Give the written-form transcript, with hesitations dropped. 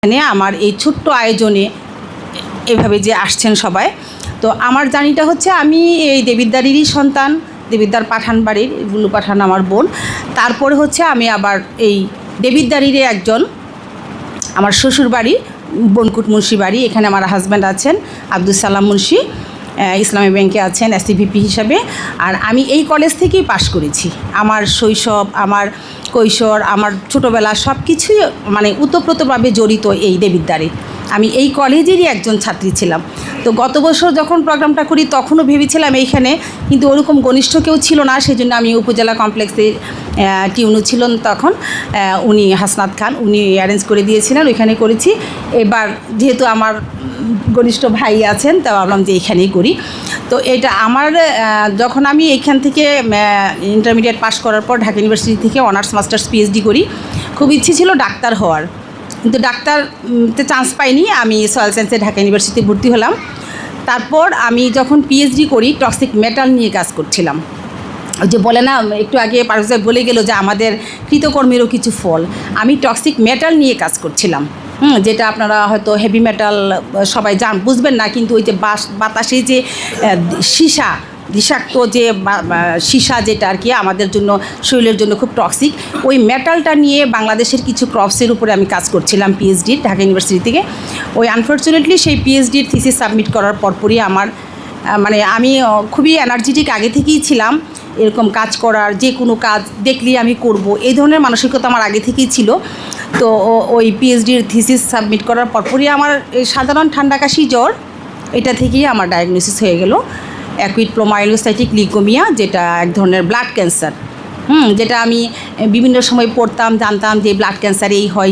এখানে আমার এই ছোট্ট আয়োজনে এভাবে যে আসছেন সবাই। তো আমার জার্নিটা হচ্ছে আমি এই দেবিদ্বারেরই সন্তান, দেবিদ্বার পাঠান বাড়ির, বুলু পাঠান আমার বোন। তারপরে হচ্ছে আমি আবার এই দেবিদ্বারেরই একজন, আমার শ্বশুর বাড়ি বনকুট মুন্সি বাড়ি। এখানে আমার হাজব্যান্ড আছেন আব্দুল সালাম মুন্সি, ইসলামী ব্যাংকে আছেন এসিভিপি হিসাবে। আর আমি এই কলেজ থেকেই পাশ করেছি। আমার শৈশব, আমার কৈশোর, আমার ছোটোবেলা সব কিছুই মানে ওতপ্রোতভাবে জড়িত এই দেবিদ্বারে। আমি এই কলেজেরই একজন ছাত্রী ছিলাম। তো গত বছর যখন প্রোগ্রামটা করি তখনও ভেবেছিলাম এইখানে, কিন্তু ওরকম ঘনিষ্ঠ কেউ ছিল না, সেই জন্য আমি উপজেলা কমপ্লেক্সের টিউনু ছিলেন তখন, উনি হাসনাত খান, উনি অ্যারেঞ্জ করে দিয়েছিলেন, ওইখানে করেছি। এবার যেহেতু আমার ঘনিষ্ঠ ভাই আছেন তা ভাবলাম যে এইখানেই করি। তো এটা আমার যখন আমি এইখান থেকে ইন্টারমিডিয়েট পাস করার পর ঢাকা ইউনিভার্সিটি থেকে অনার্স মাস্টার্স পিএইচডি করি। খুব ইচ্ছে ছিল ডাক্তার হওয়ার, কিন্তু ডাক্তারতে চান্স পাইনি। আমি সয়েল সায়েন্সে ঢাকা ইউনিভার্সিটিতে ভর্তি হলাম। তারপর আমি যখন পিএইচডি করি টক্সিক মেটাল নিয়ে কাজ করছিলাম। ওই যে বলে না, একটু আগে পারভেজ ভাই বলে গেল যে আমাদের কৃতকর্মেরও কিছু ফল। আমি টক্সিক মেটাল নিয়ে কাজ করছিলাম, যেটা আপনারা হয়তো হেভি মেটাল সবাই বুঝবেন না, কিন্তু ওই যে বাতাসে যে সীসা, বিষাক্ত যে সীসা যেটা আর কি আমাদের জন্য, শরীরের জন্য খুব টক্সিক, ওই মেটালটা নিয়ে বাংলাদেশের কিছু ক্রপসের উপরে আমি কাজ করছিলাম পিএইচডি ঢাকা ইউনিভার্সিটি থেকে। ওই আনফর্চুনেটলি সেই পিএইচডির থিসিস সাবমিট করার পরপরই আমার মানে আমি খুবই এনার্জেটিক আগে থেকেই ছিলাম, এরকম কাজ করার, যে কোনো কাজ দেখলেই আমি করব, এই ধরনের মানসিকতা আমার আগে থেকেই ছিল। তো ওই পিএইচডির থিসিস সাবমিট করার পরপরই আমার সাধারণ ঠান্ডা কাশি জ্বর, এটা থেকেই আমার ডায়াগনোসিস হয়ে গেল অ্যাকুইট প্রোমাইলোসাইটিক লিউকোমিয়া, যেটা এক ধরনের ব্লাড ক্যান্সার। যেটা আমি বিভিন্ন সময় পড়তাম, জানতাম যে ব্লাড ক্যান্সার এই হয়